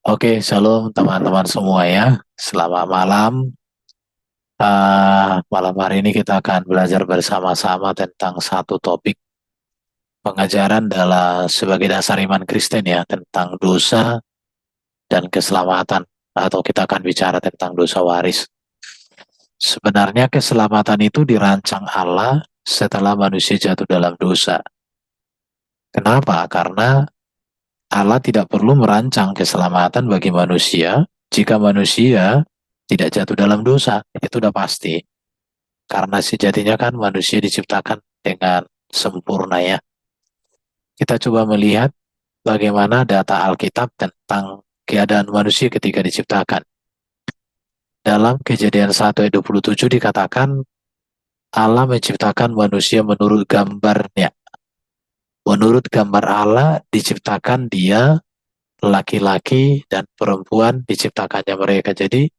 Oke, shalom teman-teman semua ya. Selamat malam. Malam hari ini kita akan belajar bersama-sama tentang satu topik pengajaran dalam sebagai dasar iman Kristen ya, tentang dosa dan keselamatan. Atau kita akan bicara tentang dosa waris. Sebenarnya keselamatan itu dirancang Allah setelah manusia jatuh dalam dosa. Kenapa? Karena Allah tidak perlu merancang keselamatan bagi manusia jika manusia tidak jatuh dalam dosa. Itu udah pasti. Karena sejatinya kan manusia diciptakan dengan sempurna ya. Kita coba melihat bagaimana data Alkitab tentang keadaan manusia ketika diciptakan. Dalam Kejadian 1 ayat 27 dikatakan Allah menciptakan manusia menurut gambarnya. Menurut gambar Allah diciptakan dia, laki-laki dan perempuan diciptakannya mereka. Jadi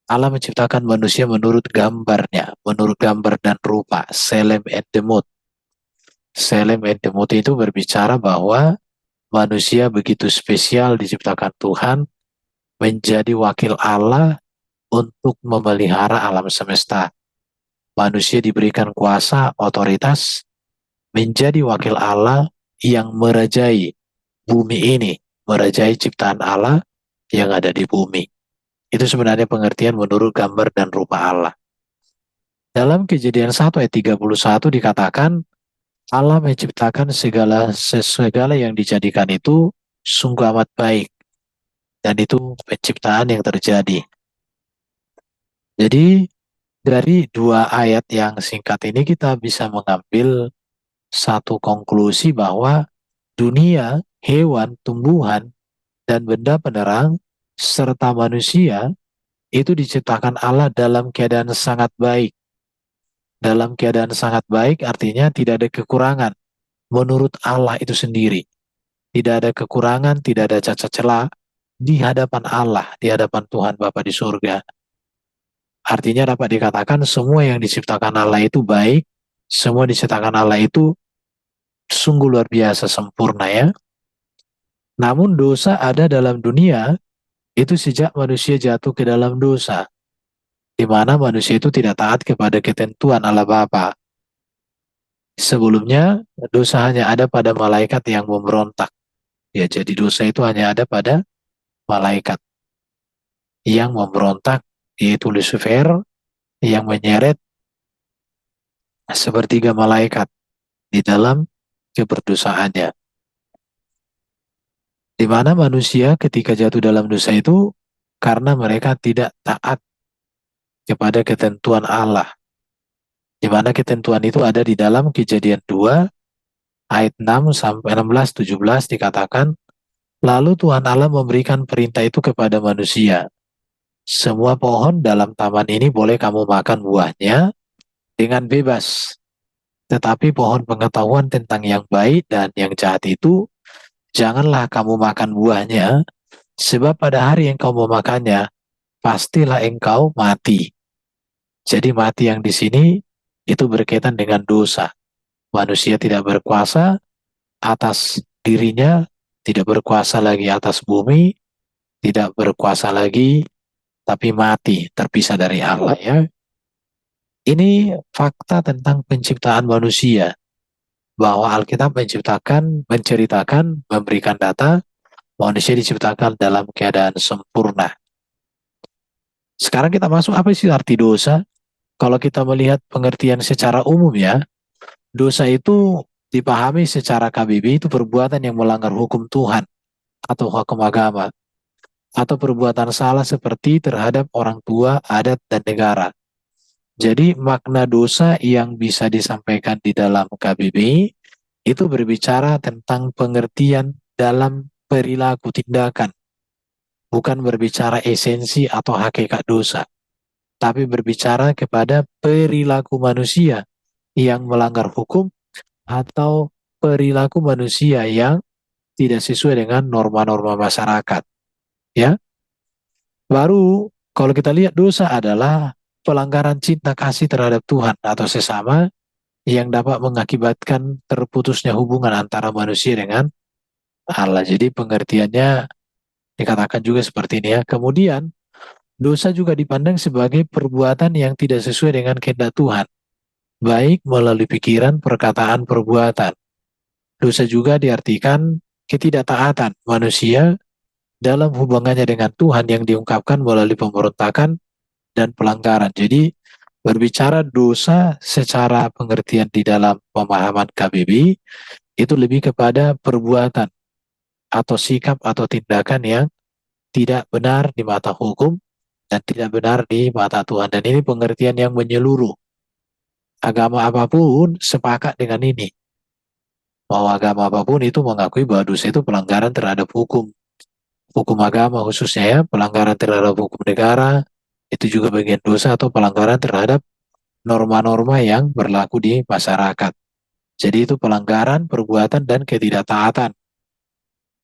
Allah menciptakan manusia menurut gambarnya, menurut gambar dan rupa, Selem and Demut. Selem and Demut itu berbicara bahwa manusia begitu spesial diciptakan Tuhan menjadi wakil Allah untuk memelihara alam semesta. Manusia diberikan kuasa, otoritas menjadi wakil Allah yang merajai bumi ini, merajai ciptaan Allah yang ada di bumi. Itu sebenarnya pengertian menurut gambar dan rupa Allah. Dalam Kejadian 1 ayat 31 dikatakan Allah menciptakan segala yang dijadikan itu sungguh amat baik, dan itu penciptaan yang terjadi. Jadi dari dua ayat yang singkat ini kita bisa mengambil satu konklusi bahwa dunia, hewan, tumbuhan, dan benda penerang serta manusia itu diciptakan Allah dalam keadaan sangat baik. Dalam keadaan sangat baik artinya tidak ada kekurangan menurut Allah itu sendiri. Tidak ada kekurangan, tidak ada cacat celah di hadapan Allah, di hadapan Tuhan Bapa di surga. Artinya dapat dikatakan semua yang diciptakan Allah itu baik, semua diciptakan Allah itu sungguh luar biasa sempurna ya. Namun dosa ada dalam dunia itu sejak manusia jatuh ke dalam dosa, di mana manusia itu tidak taat kepada ketentuan Allah Bapa. Sebelumnya dosa hanya ada pada malaikat yang memberontak. Ya, jadi dosa itu hanya ada pada malaikat yang memberontak, yaitu Lucifer yang menyeret sepertiga malaikat di dalam keberdosaannya. Di mana manusia ketika jatuh dalam dosa itu karena mereka tidak taat kepada ketentuan Allah. Di mana ketentuan itu ada di dalam Kejadian 2 ayat 6 sampai 16 17 dikatakan, lalu Tuhan Allah memberikan perintah itu kepada manusia. Semua pohon dalam taman ini boleh kamu makan buahnya dengan bebas. Tetapi pohon pengetahuan tentang yang baik dan yang jahat itu janganlah kamu makan buahnya, sebab pada hari yang kau memakannya, pastilah engkau mati. Jadi mati yang di sini itu berkaitan dengan dosa. Manusia tidak berkuasa atas dirinya, tidak berkuasa lagi atas bumi, tidak berkuasa lagi, tapi mati, terpisah dari Allah ya. Ini fakta tentang penciptaan manusia, bahwa Alkitab menceritakan, memberikan data, manusia diciptakan dalam keadaan sempurna. Sekarang kita masuk apa sih arti dosa? Kalau kita melihat pengertian secara umum ya, dosa itu dipahami secara KBB itu perbuatan yang melanggar hukum Tuhan atau hukum agama, atau perbuatan salah seperti terhadap orang tua, adat, dan negara. Jadi makna dosa yang bisa disampaikan di dalam KBB itu berbicara tentang pengertian dalam perilaku tindakan, bukan berbicara esensi atau hakikat dosa, tapi berbicara kepada perilaku manusia yang melanggar hukum atau perilaku manusia yang tidak sesuai dengan norma-norma masyarakat. Ya, baru kalau kita lihat dosa adalah pelanggaran cinta kasih terhadap Tuhan atau sesama yang dapat mengakibatkan terputusnya hubungan antara manusia dengan Allah. Jadi pengertiannya Dikatakan juga seperti ini ya. Kemudian, dosa juga dipandang sebagai perbuatan yang tidak sesuai dengan kehendak Tuhan, baik melalui pikiran, perkataan, perbuatan. Dosa juga diartikan ketidaktaatan manusia dalam hubungannya dengan Tuhan yang diungkapkan melalui pemberontakan dan pelanggaran. Jadi, berbicara dosa secara pengertian di dalam pemahaman KBB, itu lebih kepada perbuatan atau sikap atau tindakan yang tidak benar di mata hukum dan tidak benar di mata Tuhan. Dan ini pengertian yang menyeluruh. Agama apapun sepakat dengan ini. Bahwa agama apapun itu mengakui bahwa dosa itu pelanggaran terhadap hukum. Hukum agama khususnya ya, pelanggaran terhadap hukum negara, itu juga bagian dosa atau pelanggaran terhadap norma-norma yang berlaku di masyarakat. Jadi itu pelanggaran, perbuatan, dan ketidaktaatan.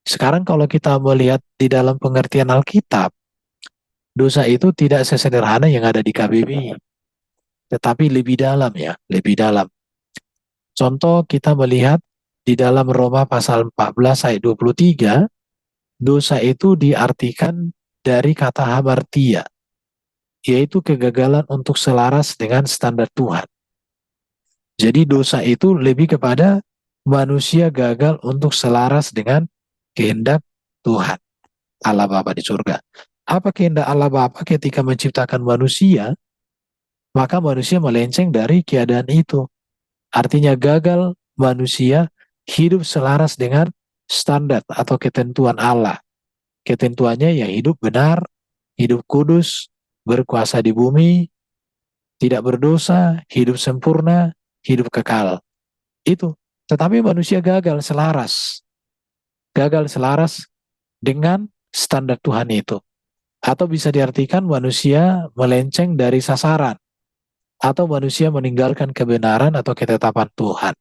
Sekarang kalau kita melihat di dalam pengertian Alkitab, dosa itu tidak sesederhana yang ada di KBBI, tetapi lebih dalam ya, lebih dalam. Contoh kita melihat di dalam Roma pasal 14 ayat 23, dosa itu diartikan dari kata hamartia, yaitu kegagalan untuk selaras dengan standar Tuhan. Jadi dosa itu lebih kepada manusia gagal untuk selaras dengan kehendak Tuhan, Allah Bapa di surga. Apa kehendak Allah Bapa ketika menciptakan manusia? Maka manusia melenceng dari keadaan itu. Artinya gagal manusia hidup selaras dengan standar atau ketentuan Allah. Ketentuannya ya hidup benar, hidup kudus, berkuasa di bumi, tidak berdosa, hidup sempurna, hidup kekal. Itu. Tetapi manusia gagal selaras. Gagal selaras dengan standar Tuhan itu. Atau bisa diartikan manusia melenceng dari sasaran. Atau manusia meninggalkan kebenaran atau ketetapan Tuhan.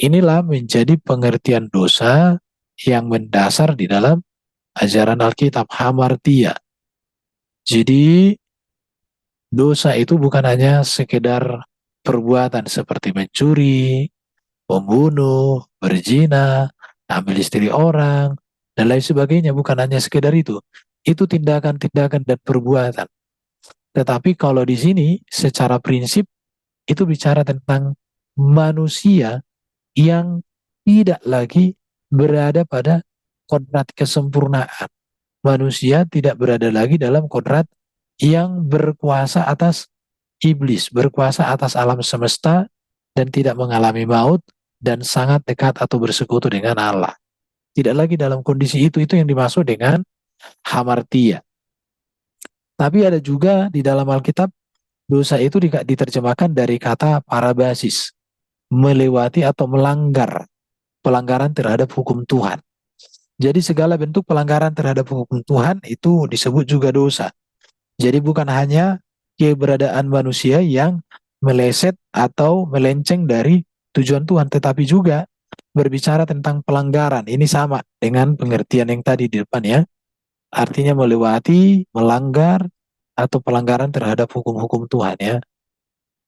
Inilah menjadi pengertian dosa yang mendasar di dalam ajaran Alkitab, hamartia. Jadi dosa itu bukan hanya sekedar perbuatan seperti mencuri, membunuh, berzina, ambil istri orang, dan lain sebagainya. Bukan hanya sekedar itu. Itu tindakan-tindakan dan perbuatan. Tetapi kalau di sini secara prinsip itu bicara tentang manusia yang tidak lagi berada pada kodrat kesempurnaan. Manusia tidak berada lagi dalam kodrat yang berkuasa atas iblis, berkuasa atas alam semesta, dan tidak mengalami maut, dan sangat dekat atau bersekutu dengan Allah. Tidak lagi dalam kondisi itu yang dimaksud dengan hamartia. Tapi ada juga di dalam Alkitab, dosa itu diterjemahkan dari kata parabasis, melewati atau melanggar, pelanggaran terhadap hukum Tuhan. Jadi segala bentuk pelanggaran terhadap hukum Tuhan itu disebut juga dosa. Jadi bukan hanya keberadaan manusia yang meleset atau melenceng dari tujuan Tuhan, tetapi juga berbicara tentang pelanggaran. Ini sama dengan pengertian yang tadi di depan ya. Artinya melewati, melanggar, atau pelanggaran terhadap hukum-hukum Tuhan ya.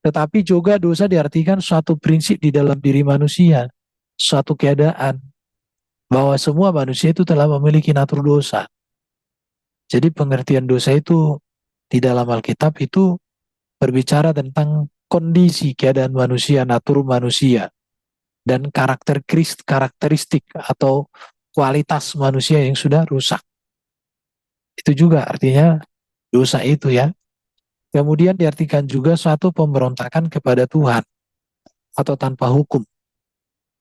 Tetapi juga dosa diartikan suatu prinsip di dalam diri manusia, suatu keadaan, bahwa semua manusia itu telah memiliki natur dosa. Jadi pengertian dosa itu di dalam Alkitab itu berbicara tentang kondisi keadaan manusia, natur manusia, dan karakteristik atau kualitas manusia yang sudah rusak. Itu juga artinya dosa itu ya. Kemudian diartikan juga suatu pemberontakan kepada Tuhan atau tanpa hukum.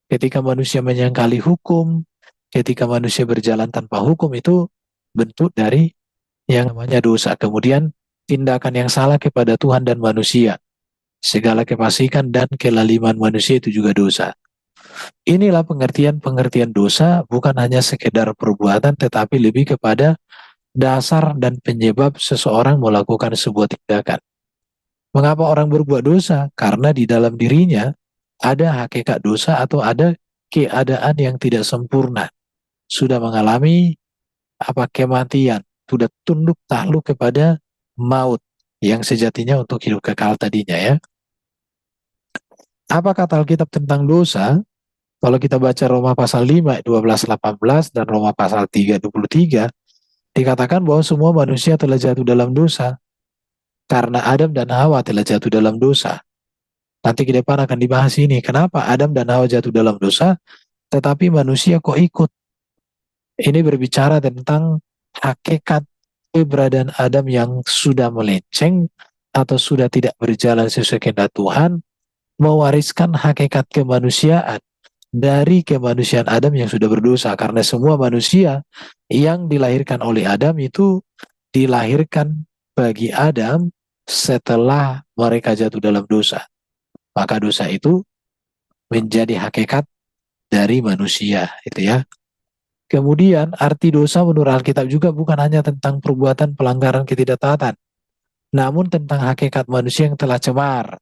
Ketika manusia menyangkali hukum, ketika manusia berjalan tanpa hukum itu bentuk dari yang namanya dosa. Kemudian tindakan yang salah kepada Tuhan dan manusia. Segala kefasikan dan kelaliman manusia itu juga dosa. Inilah pengertian-pengertian dosa bukan hanya sekedar perbuatan tetapi lebih kepada dasar dan penyebab seseorang melakukan sebuah tindakan. Mengapa orang berbuat dosa? Karena di dalam dirinya ada hakikat dosa atau ada keadaan yang tidak sempurna. Sudah mengalami kematian, sudah tunduk takluk kepada maut yang sejatinya untuk hidup kekal tadinya ya. Apa kata Alkitab tentang dosa? Kalau kita baca Roma pasal 5, 12, 18 dan Roma pasal 3, 23, Dikatakan bahwa semua manusia telah jatuh dalam dosa karena Adam dan Hawa telah jatuh dalam dosa. Nanti ke depan akan dibahas ini. Kenapa Adam dan Hawa jatuh dalam dosa, tetapi manusia kok ikut? Ini berbicara tentang hakikat keberadaan Adam yang sudah melenceng atau sudah tidak berjalan sesuai kehendak Tuhan, mewariskan hakikat kemanusiaan dari kemanusiaan Adam yang sudah berdosa. Karena semua manusia yang dilahirkan oleh Adam itu dilahirkan bagi Adam setelah mereka jatuh dalam dosa. Maka dosa itu menjadi hakikat dari manusia, itu ya. Kemudian arti dosa menurut Alkitab juga bukan hanya tentang perbuatan pelanggaran ketidaktaatan, namun tentang hakikat manusia yang telah cemar,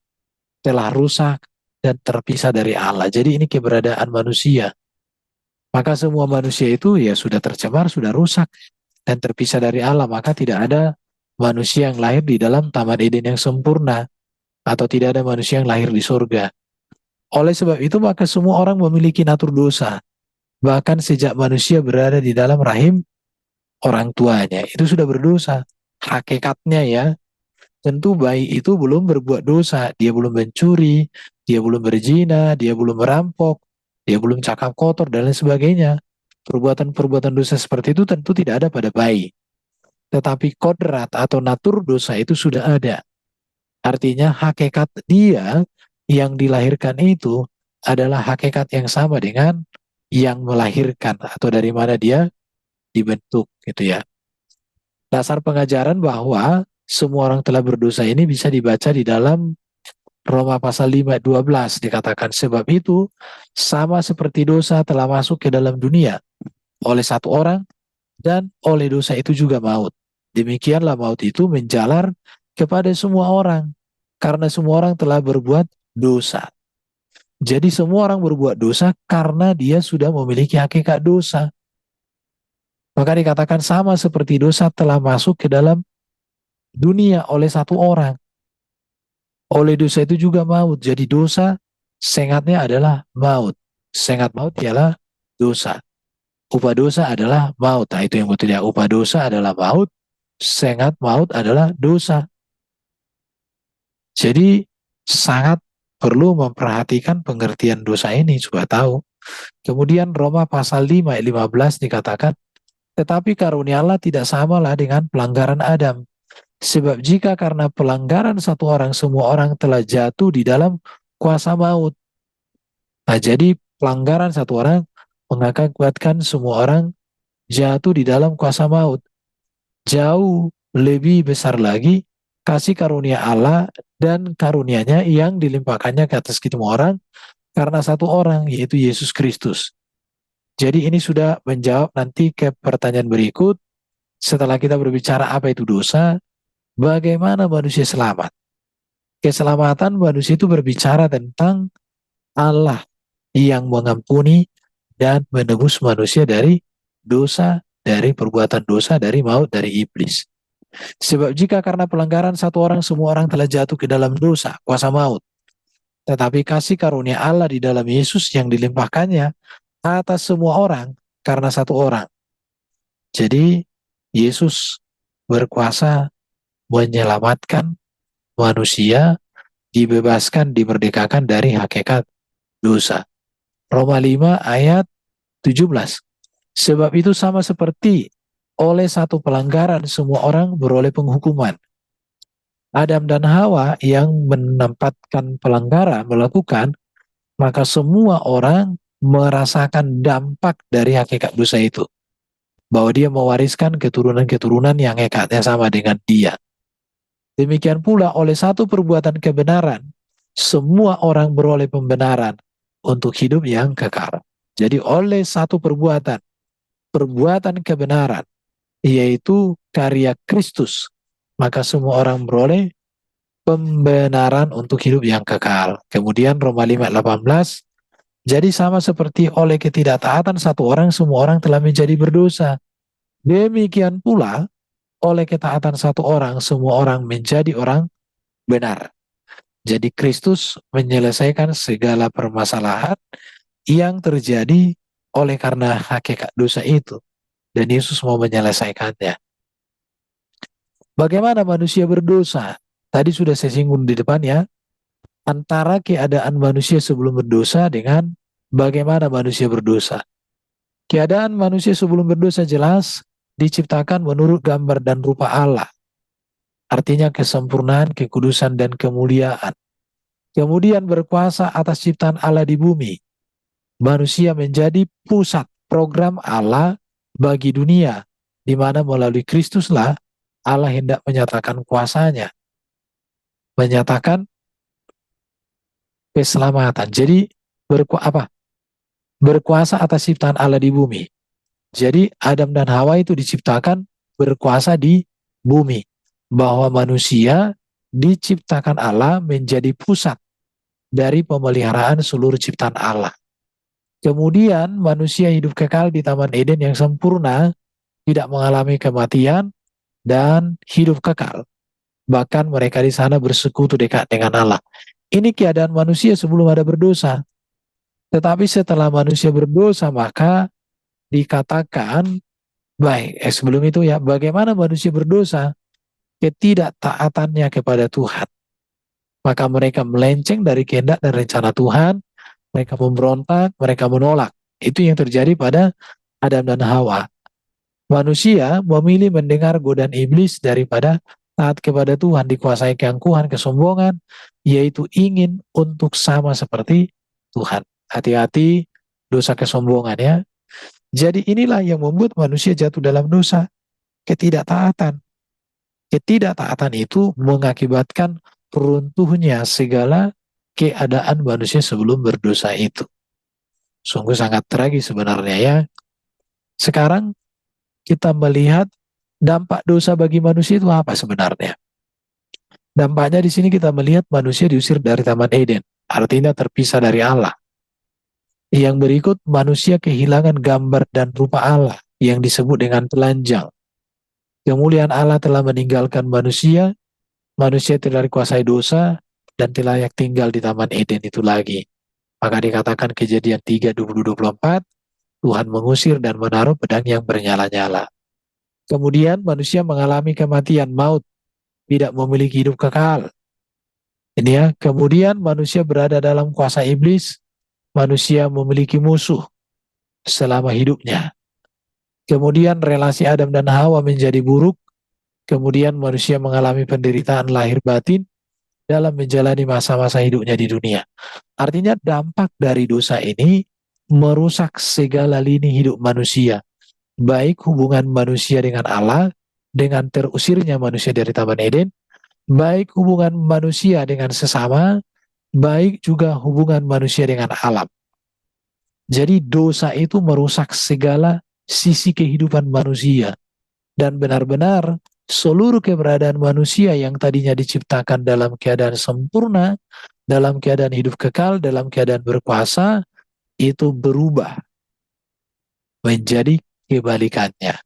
telah rusak, dan terpisah dari Allah. Jadi ini keberadaan manusia. Maka semua manusia itu ya sudah tercemar, sudah rusak, dan terpisah dari Allah. Maka tidak ada manusia yang lahir di dalam Taman Eden yang sempurna, atau tidak ada manusia yang lahir di surga. Oleh sebab itu maka semua orang memiliki natur dosa. Bahkan sejak manusia berada di dalam rahim orang tuanya, itu sudah berdosa. Hakikatnya ya, tentu bayi itu belum berbuat dosa. Dia belum mencuri, dia belum berzina, dia belum merampok, dia belum cakap kotor, dan lain sebagainya. Perbuatan-perbuatan dosa seperti itu tentu tidak ada pada bayi. Tetapi kodrat atau natur dosa itu sudah ada. Artinya hakikat dia yang dilahirkan itu adalah hakikat yang sama dengan yang melahirkan atau dari mana dia dibentuk gitu ya. Dasar pengajaran bahwa semua orang telah berdosa ini bisa dibaca di dalam Roma pasal 5 ayat 12 dikatakan, sebab itu sama seperti dosa telah masuk ke dalam dunia oleh satu orang, dan oleh dosa itu juga maut. Demikianlah maut itu menjalar kepada semua orang karena semua orang telah berbuat dosa. Jadi semua orang berbuat dosa karena dia sudah memiliki hakikat dosa. Maka dikatakan sama seperti dosa telah masuk ke dalam dunia oleh satu orang. Oleh dosa itu juga maut. Jadi dosa sengatnya adalah maut. Sengat maut ialah dosa. Upah dosa adalah maut. Nah, itu yang betul ya. Upah dosa adalah maut. Sengat maut adalah dosa. Jadi sangat perlu memperhatikan pengertian dosa ini supaya tahu. Kemudian Roma pasal 5 ayat 15 dikatakan, tetapi karunia Allah tidak samalah dengan pelanggaran Adam. Sebab jika karena pelanggaran satu orang semua orang telah jatuh di dalam kuasa maut. Nah, jadi pelanggaran satu orang mengakibatkan semua orang jatuh di dalam kuasa maut. Jauh lebih besar lagi kasih karunia Allah dan karunia-Nya yang dilimpahkannya ke atas kita semua orang karena satu orang, yaitu Yesus Kristus. Jadi ini sudah menjawab nanti ke pertanyaan berikut. Setelah kita berbicara apa itu dosa, bagaimana manusia selamat? Keselamatan manusia itu berbicara tentang Allah yang mengampuni dan menebus manusia dari dosa, dari perbuatan dosa, dari maut, dari iblis. Sebab jika karena pelanggaran satu orang semua orang telah jatuh ke dalam dosa, kuasa maut. Tetapi kasih karunia Allah di dalam Yesus yang dilimpahkannya atas semua orang karena satu orang. Jadi Yesus berkuasa menyelamatkan manusia, dibebaskan, dimerdekakan dari hakikat dosa. Roma 5 ayat 17. Sebab itu sama seperti oleh satu pelanggaran semua orang beroleh penghukuman. Adam dan Hawa yang menempatkan pelanggaran melakukan, maka semua orang merasakan dampak dari hakikat dosa itu. Bahwa dia mewariskan keturunan-keturunan yang hakikatnya sama dengan dia. Demikian pula oleh satu perbuatan kebenaran, semua orang beroleh pembenaran untuk hidup yang kekal. Jadi oleh satu perbuatan, perbuatan kebenaran, yaitu karya Kristus, maka semua orang beroleh pembenaran untuk hidup yang kekal. Kemudian Roma 5:18, jadi sama seperti oleh ketidaktaatan satu orang, semua orang telah menjadi berdosa. Demikian pula oleh ketaatan satu orang, semua orang menjadi orang benar. Jadi Kristus menyelesaikan segala permasalahan yang terjadi oleh karena hakikat dosa itu. dan Yesus mau menyelesaikannya. Bagaimana manusia berdosa? Tadi sudah saya singgung di depan ya, antara keadaan manusia sebelum berdosa dengan bagaimana manusia berdosa. Keadaan manusia sebelum berdosa jelas diciptakan menurut gambar dan rupa Allah. Artinya kesempurnaan, kekudusan, dan kemuliaan. Kemudian berkuasa atas ciptaan Allah di bumi. Manusia menjadi pusat program Allah bagi dunia, di mana melalui Kristuslah Allah hendak menyatakan kuasanya, menyatakan keselamatan. Jadi berkuasa atas ciptaan Allah di bumi. Jadi Adam dan Hawa itu diciptakan berkuasa di bumi. Bahwa manusia diciptakan Allah menjadi pusat dari pemeliharaan seluruh ciptaan Allah. Kemudian manusia hidup kekal di Taman Eden yang sempurna, tidak mengalami kematian, dan hidup kekal. Bahkan mereka di sana bersekutu dekat dengan Allah. Ini keadaan manusia sebelum ada berdosa. Tetapi setelah manusia berdosa, maka dikatakan, sebelum itu ya, bagaimana manusia berdosa? Ketidaktaatannya kepada Tuhan. Maka mereka melenceng dari kehendak dan rencana Tuhan, mereka memberontak, mereka menolak. Itu yang terjadi pada Adam dan Hawa. Manusia memilih mendengar godaan iblis daripada taat kepada Tuhan, dikuasai keangkuhan, kesombongan, yaitu ingin untuk sama seperti Tuhan. Hati-hati dosa kesombongan ya. Jadi inilah yang membuat manusia jatuh dalam dosa, ketidaktaatan. Ketidaktaatan itu mengakibatkan runtuhnya segala keadaan manusia sebelum berdosa itu. Sungguh sangat tragis sebenarnya ya. Sekarang kita melihat dampak dosa bagi manusia itu apa sebenarnya. Dampaknya di sini kita melihat manusia diusir dari Taman Eden, artinya terpisah dari Allah. Yang berikut, manusia kehilangan gambar dan rupa Allah yang disebut dengan telanjang. Kemuliaan Allah telah meninggalkan manusia, manusia tidak dikuasai dosa, dan tidak layak tinggal di Taman Eden itu lagi. Maka dikatakan Kejadian 3:20-24, Tuhan mengusir dan menaruh pedang yang bernyala-nyala. Kemudian manusia mengalami kematian, maut, tidak memiliki hidup kekal. Ini ya, kemudian manusia berada dalam kuasa iblis, manusia memiliki musuh selama hidupnya. Kemudian relasi Adam dan Hawa menjadi buruk, kemudian manusia mengalami penderitaan lahir batin dalam menjalani masa-masa hidupnya di dunia. Artinya dampak dari dosa ini merusak segala lini hidup manusia, baik hubungan manusia dengan Allah, dengan terusirnya manusia dari Taman Eden, baik hubungan manusia dengan sesama, baik juga hubungan manusia dengan alam. Jadi dosa itu merusak segala sisi kehidupan manusia. Dan benar-benar seluruh keberadaan manusia yang tadinya diciptakan dalam keadaan sempurna, dalam keadaan hidup kekal, dalam keadaan berkuasa, itu berubah menjadi kebalikannya.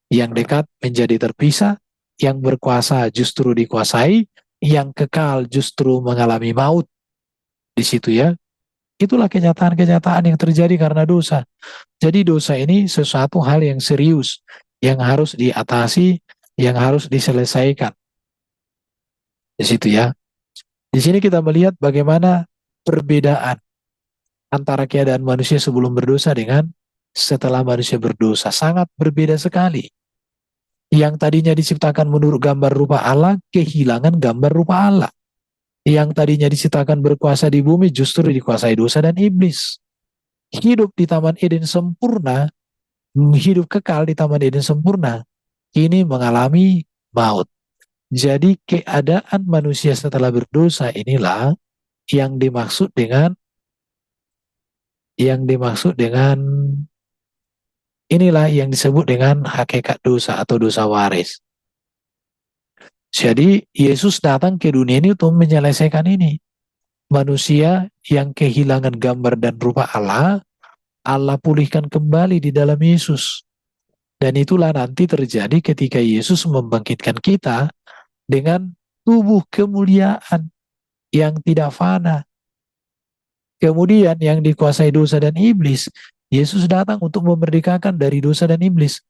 Yang dekat menjadi terpisah, yang berkuasa justru dikuasai, yang kekal justru mengalami maut. Di situ ya. Itulah kenyataan-kenyataan yang terjadi karena dosa. Jadi dosa ini sesuatu hal yang serius, yang harus diatasi, yang harus diselesaikan. Di situ ya. Di sini kita melihat bagaimana perbedaan antara keadaan manusia sebelum berdosa dengan setelah manusia berdosa. Sangat berbeda sekali. Yang tadinya diciptakan menurut gambar rupa Allah, kehilangan gambar rupa Allah. Yang tadinya diciptakan berkuasa di bumi, justru dikuasai dosa dan iblis. Hidup di Taman Eden sempurna, hidup kekal di Taman Eden sempurna, ini mengalami maut. Jadi keadaan manusia setelah berdosa inilah yang dimaksud dengan inilah yang disebut dengan hakikat dosa atau dosa waris. Jadi Yesus datang ke dunia ini untuk menyelesaikan ini. Manusia yang kehilangan gambar dan rupa Allah, Allah pulihkan kembali di dalam Yesus. Dan itulah nanti terjadi ketika Yesus membangkitkan kita dengan tubuh kemuliaan yang tidak fana. Kemudian yang dikuasai dosa dan iblis, Yesus datang untuk memerdekakan dari dosa dan iblis.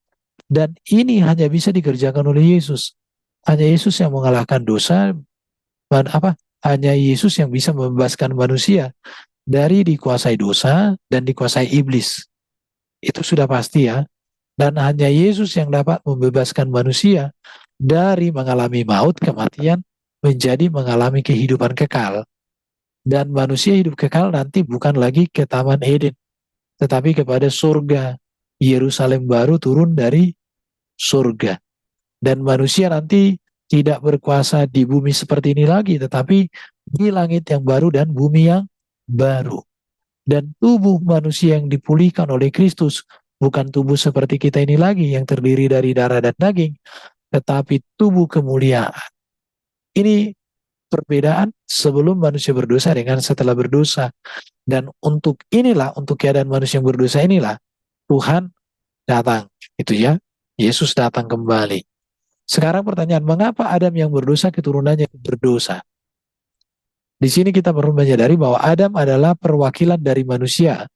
Dan ini hanya bisa dikerjakan oleh Yesus. Hanya Yesus yang mengalahkan dosa, hanya Yesus yang bisa membebaskan manusia dari dikuasai dosa dan dikuasai iblis. Itu sudah pasti ya. Dan hanya Yesus yang dapat membebaskan manusia dari mengalami maut, kematian, menjadi mengalami kehidupan kekal. Dan manusia hidup kekal nanti bukan lagi ke Taman Eden, tetapi kepada surga. Yerusalem baru turun dari surga. Dan manusia nanti tidak berkuasa di bumi seperti ini lagi, tetapi di langit yang baru dan bumi yang baru. Dan tubuh manusia yang dipulihkan oleh Kristus bukan tubuh seperti kita ini lagi yang terdiri dari darah dan daging, tetapi tubuh kemuliaan. Ini perbedaan sebelum manusia berdosa dengan setelah berdosa. Dan untuk inilah, untuk keadaan manusia yang berdosa inilah, Tuhan datang. Itu ya, Yesus datang kembali. Sekarang pertanyaan, mengapa Adam yang berdosa keturunannya berdosa? Di sini kita perlu menyadari bahwa Adam adalah perwakilan dari manusia.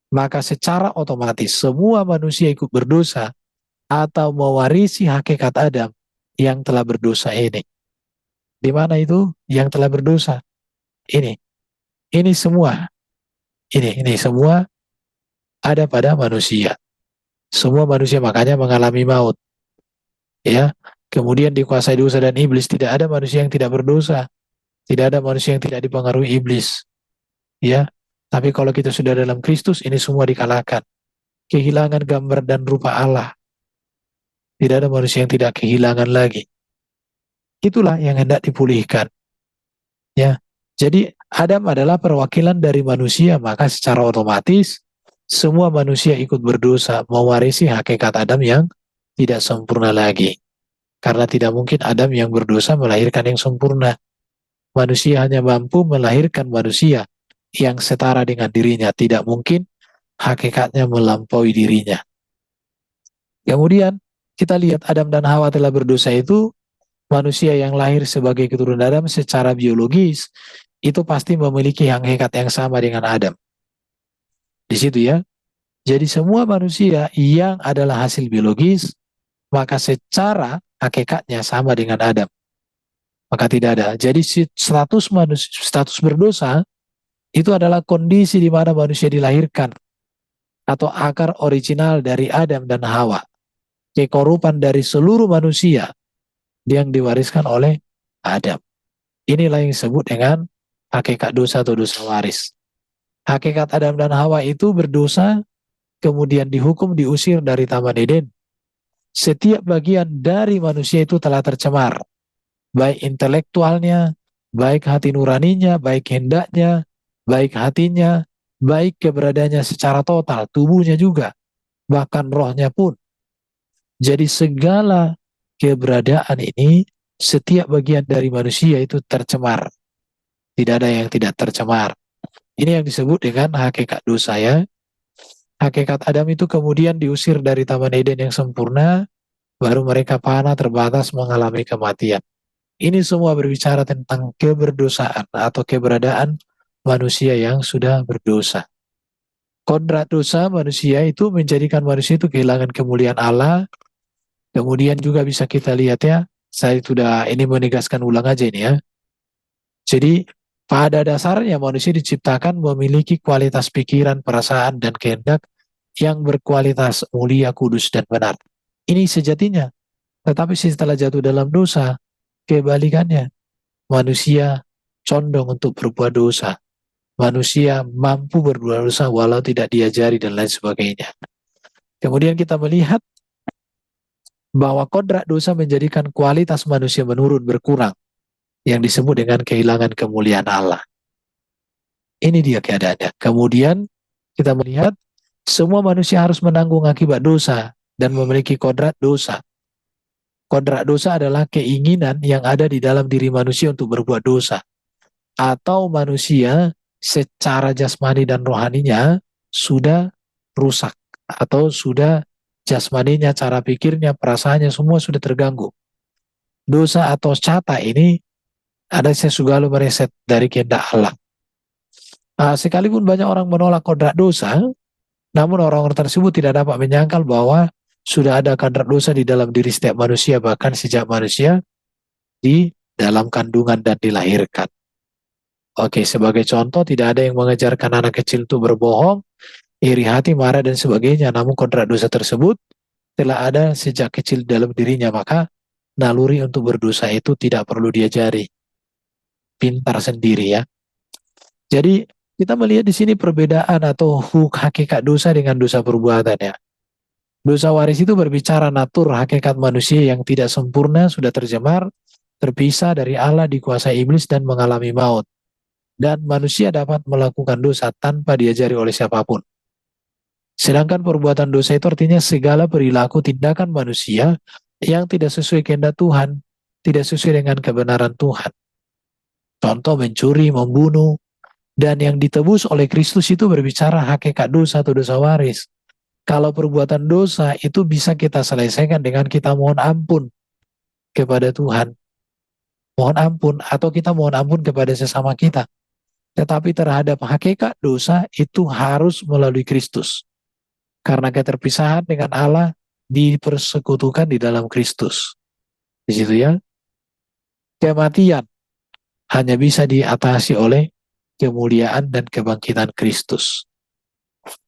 Maka secara otomatis semua manusia ikut berdosa atau mewarisi hakikat Adam yang telah berdosa ini. Di mana itu yang telah berdosa? Ini. Ini semua. Ini semua ada pada manusia. Semua manusia makanya mengalami maut. Ya. Kemudian dikuasai dosa dan iblis. Tidak ada manusia yang tidak berdosa. Tidak ada manusia yang tidak dipengaruhi iblis. Ya. Tapi kalau kita sudah dalam Kristus, ini semua dikalahkan. Kehilangan gambar dan rupa Allah. Tidak ada manusia yang tidak kehilangan lagi. Itulah yang hendak dipulihkan. Ya. Jadi Adam adalah perwakilan dari manusia, maka secara otomatis semua manusia ikut berdosa, mewarisi hakikat Adam yang tidak sempurna lagi. Karena tidak mungkin Adam yang berdosa melahirkan yang sempurna. Manusia hanya mampu melahirkan manusia yang setara dengan dirinya. Tidak mungkin hakikatnya melampaui dirinya. Kemudian kita lihat Adam dan Hawa telah berdosa itu, manusia yang lahir sebagai keturunan Adam secara biologis itu pasti memiliki hakikat yang sama dengan Adam. Di situ ya. Jadi semua manusia yang adalah hasil biologis, maka secara hakikatnya sama dengan Adam. Maka tidak ada. Jadi status berdosa itu adalah kondisi di mana manusia dilahirkan atau akar original dari Adam dan Hawa. Kekorupan dari seluruh manusia yang diwariskan oleh Adam. Inilah yang disebut dengan hakikat dosa atau dosa waris. Hakikat Adam dan Hawa itu berdosa, kemudian dihukum diusir dari Taman Eden. Setiap bagian dari manusia itu telah tercemar. Baik intelektualnya, baik hati nuraninya, baik hendaknya, baik hatinya, baik keberadaannya secara total, tubuhnya juga, bahkan rohnya pun. Jadi segala keberadaan ini, setiap bagian dari manusia itu tercemar. Tidak ada yang tidak tercemar. Ini yang disebut dengan hakikat dosa ya. Hakikat Adam itu kemudian diusir dari Taman Eden yang sempurna, baru mereka panah terbatas mengalami kematian. Ini semua berbicara tentang keberdosaan atau keberadaan manusia yang sudah berdosa. Kodrat dosa manusia itu menjadikan manusia itu kehilangan kemuliaan Allah. Kemudian juga bisa kita lihat ya, saya sudah ini menegaskan ulang aja ini ya. Jadi pada dasarnya manusia diciptakan memiliki kualitas pikiran, perasaan, dan kehendak yang berkualitas mulia, kudus, dan benar. Ini sejatinya. Tetapi setelah jatuh dalam dosa, kebalikannya. Manusia condong untuk berbuat dosa. Manusia mampu berbuat dosa walau tidak diajari dan lain sebagainya. Kemudian kita melihat bahwa kodrat dosa menjadikan kualitas manusia menurun, berkurang. Yang disebut dengan kehilangan kemuliaan Allah. Ini dia keadaannya. Kemudian kita melihat semua manusia harus menanggung akibat dosa dan memiliki kodrat dosa. Kodrat dosa adalah keinginan yang ada di dalam diri manusia untuk berbuat dosa. Atau manusia secara jasmani dan rohaninya sudah rusak. Atau sudah jasmaninya, cara pikirnya, perasaannya semua sudah terganggu. Dosa atau cata ini ada sesuatu mereset dari kehendak Allah. Sekalipun banyak orang menolak kodrat dosa, namun orang-orang tersebut tidak dapat menyangkal bahwa Sudah ada kadar dosa di dalam diri setiap manusia, bahkan sejak manusia di dalam kandungan dan dilahirkan. Oke, sebagai contoh, tidak ada yang mengajarkan anak kecil itu berbohong, iri hati, marah, dan sebagainya. Namun kodrat dosa tersebut telah ada sejak kecil dalam dirinya, maka naluri untuk berdosa itu tidak perlu diajari, pintar sendiri ya. Jadi kita melihat di sini perbedaan atau hakikat dosa dengan dosa perbuatan ya. Dosa waris itu berbicara natur hakikat manusia yang tidak sempurna, sudah tercemar, terpisah dari Allah, dikuasai iblis dan mengalami maut. Dan manusia dapat melakukan dosa tanpa diajari oleh siapapun. Sedangkan perbuatan dosa itu artinya segala perilaku tindakan manusia yang tidak sesuai kehendak Tuhan, tidak sesuai dengan kebenaran Tuhan. Contoh mencuri, membunuh, dan yang ditebus oleh Kristus itu berbicara hakikat dosa atau dosa waris. Kalau perbuatan dosa itu bisa kita selesaikan dengan kita mohon ampun kepada Tuhan. Mohon ampun atau kita mohon ampun kepada sesama kita. Tetapi terhadap hakikat dosa itu harus melalui Kristus. Karena keterpisahan dengan Allah dipersekutukan di dalam Kristus. Di situ ya. Kematian hanya bisa diatasi oleh kemuliaan dan kebangkitan Kristus.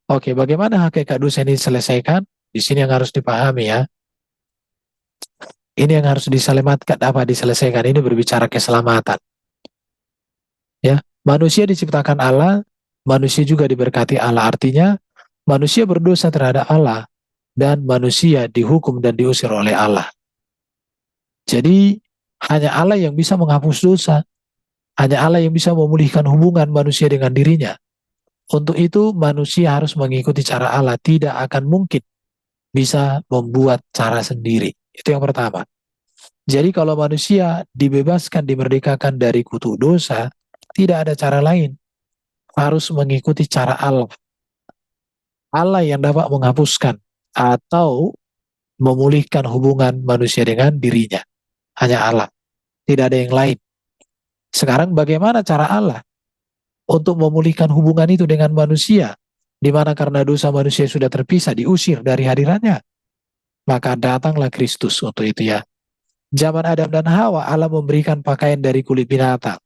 Oke, bagaimana hakikat dosa ini diselesaikan? Di sini yang harus dipahami ya. Ini yang harus diselamatkan, apa diselesaikan? Ini berbicara keselamatan. Ya, manusia diciptakan Allah, manusia juga diberkati Allah. Artinya, manusia berdosa terhadap Allah dan manusia dihukum dan diusir oleh Allah. Jadi, hanya Allah yang bisa menghapus dosa. Hanya Allah yang bisa memulihkan hubungan manusia dengan dirinya. Untuk itu, manusia harus mengikuti cara Allah. Tidak akan mungkin bisa membuat cara sendiri. Itu yang pertama. Jadi kalau manusia dibebaskan, dimerdekakan dari kutuk dosa, tidak ada cara lain. Harus mengikuti cara Allah. Allah yang dapat menghapuskan atau memulihkan hubungan manusia dengan dirinya. Hanya Allah. Tidak ada yang lain. Sekarang bagaimana cara Allah untuk memulihkan hubungan itu dengan manusia? Di mana karena dosa manusia sudah terpisah, diusir dari hadirannya. Maka datanglah Kristus untuk itu ya. Zaman Adam dan Hawa, Allah memberikan pakaian dari kulit binatang.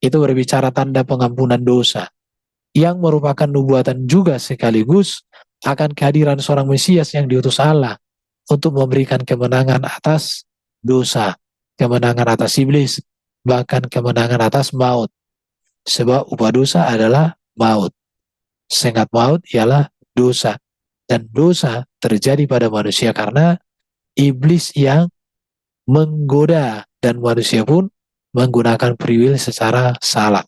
Itu berbicara tanda pengampunan dosa. Yang merupakan nubuatan juga sekaligus akan kehadiran seorang Mesias yang diutus Allah untuk memberikan kemenangan atas dosa, kemenangan atas iblis, bahkan kemenangan atas maut. Sebab upah dosa adalah maut. Sengat maut ialah dosa. Dan dosa terjadi pada manusia karena iblis yang menggoda dan manusia pun menggunakan free will secara salah.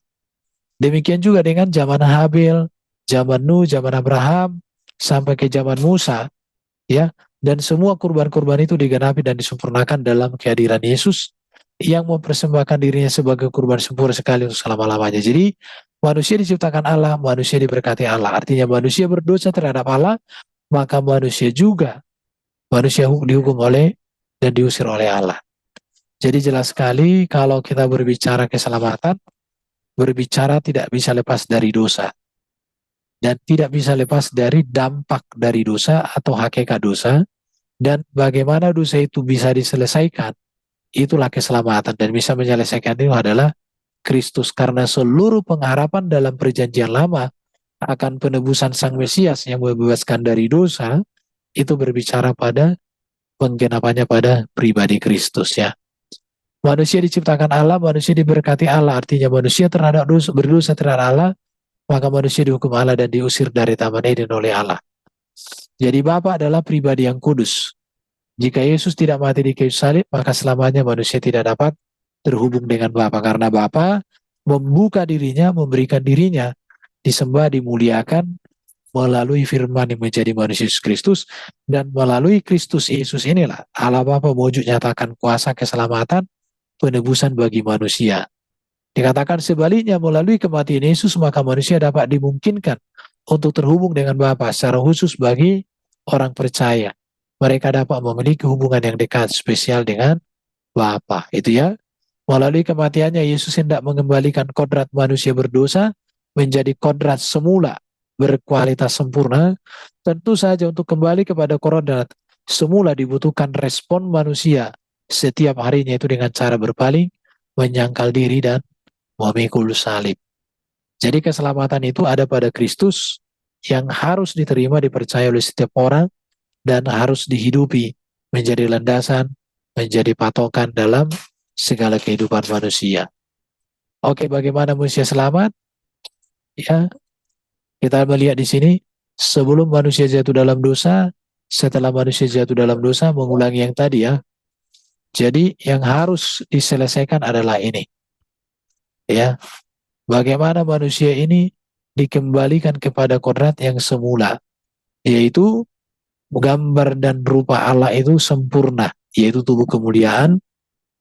Demikian juga dengan zaman Habil, zaman Nuh, zaman Abraham, sampai ke zaman Musa, ya. Dan semua kurban-kurban itu digenapi dan disempurnakan dalam kehadiran Yesus yang mempersembahkan dirinya sebagai kurban sempurna sekali untuk selama-lamanya. Jadi manusia diciptakan Allah, manusia diberkati Allah. Artinya manusia berdosa terhadap Allah, maka manusia juga dihukum oleh dan diusir oleh Allah. Jadi jelas sekali kalau kita berbicara keselamatan, berbicara tidak bisa lepas dari dosa. Dan tidak bisa lepas dari dampak dari dosa atau hakikat dosa. Dan bagaimana dosa itu bisa diselesaikan, itulah keselamatan. Dan bisa menyelesaikan itu adalah Kristus. Karena seluruh pengharapan dalam perjanjian lama akan penebusan Sang Mesias yang membebaskan dari dosa, itu berbicara pada penggenapannya pada pribadi Kristus ya. Manusia diciptakan Allah, manusia diberkati Allah. Artinya manusia terhadap berdosa terhadap Allah, maka manusia dihukum Allah dan diusir dari Taman Eden oleh Allah. Jadi Bapa adalah pribadi yang kudus. Jika Yesus tidak mati di kayu salib, maka selamanya manusia tidak dapat terhubung dengan Bapa. Karena Bapa membuka dirinya, memberikan dirinya, disembah, dimuliakan melalui firman yang menjadi manusia Yesus Kristus. Dan melalui Kristus Yesus inilah Allah Bapa mewujud nyatakan kuasa keselamatan, penebusan bagi manusia. Dikatakan sebaliknya, melalui kematian Yesus maka manusia dapat dimungkinkan untuk terhubung dengan Bapa secara khusus bagi orang percaya. Mereka dapat memiliki hubungan yang dekat spesial dengan Bapa. Itu ya. Melalui kematiannya Yesus hendak mengembalikan kodrat manusia berdosa menjadi kodrat semula berkualitas sempurna. Tentu saja untuk kembali kepada kodrat semula dibutuhkan respon manusia setiap harinya itu dengan cara berpaling, menyangkal diri, dan memikul salib. Jadi keselamatan itu ada pada Kristus yang harus diterima, dipercaya oleh setiap orang, dan harus dihidupi menjadi landasan, menjadi patokan dalam segala kehidupan manusia. Oke, bagaimana manusia selamat? Ya, kita melihat di sini, sebelum manusia jatuh dalam dosa, setelah manusia jatuh dalam dosa, mengulangi yang tadi ya. Jadi yang harus diselesaikan adalah ini, ya. Bagaimana manusia ini dikembalikan kepada kodrat yang semula, yaitu gambar dan rupa Allah itu sempurna, yaitu tubuh kemuliaan,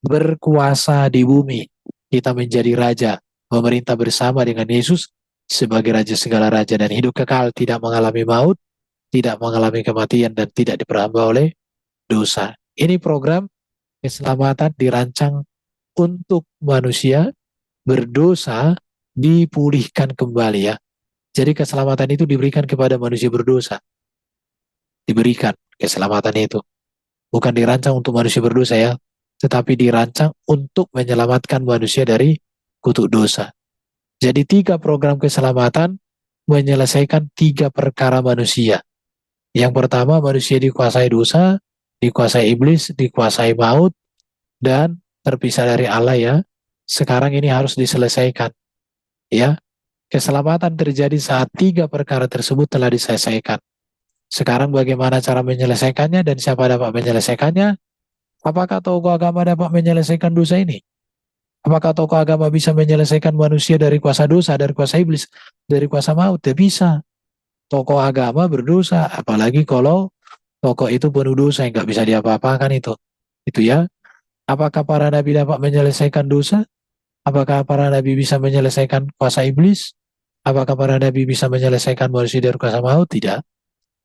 berkuasa di bumi. Kita menjadi raja, memerintah bersama dengan Yesus sebagai raja segala raja, dan hidup kekal, tidak mengalami maut, tidak mengalami kematian, dan tidak diperhamba oleh dosa. Ini program keselamatan dirancang untuk manusia berdosa dipulihkan kembali ya. Jadi keselamatan itu diberikan kepada manusia berdosa. Diberikan keselamatan itu. Bukan dirancang untuk manusia berdosa ya, tetapi dirancang untuk menyelamatkan manusia dari kutuk dosa. Jadi 3 program keselamatan menyelesaikan 3 perkara manusia. Yang pertama, manusia dikuasai dosa, dikuasai iblis, dikuasai maut, dan terpisah dari Allah ya. Sekarang ini harus diselesaikan ya. Keselamatan terjadi saat 3 perkara tersebut telah diselesaikan. Sekarang bagaimana cara menyelesaikannya dan siapa dapat menyelesaikannya? Apakah tokoh agama dapat menyelesaikan dosa ini? Apakah tokoh agama bisa menyelesaikan manusia dari kuasa dosa, dari kuasa iblis, dari kuasa maut? Tidak bisa. Tokoh agama berdosa, apalagi kalau tokoh itu penuh dosa yang nggak bisa diapa-apakan itu. Itu ya. Apakah para nabi dapat menyelesaikan dosa? Apakah para nabi bisa menyelesaikan kuasa iblis? Apakah para nabi bisa menyelesaikan manusia dari kuasa maut? Tidak.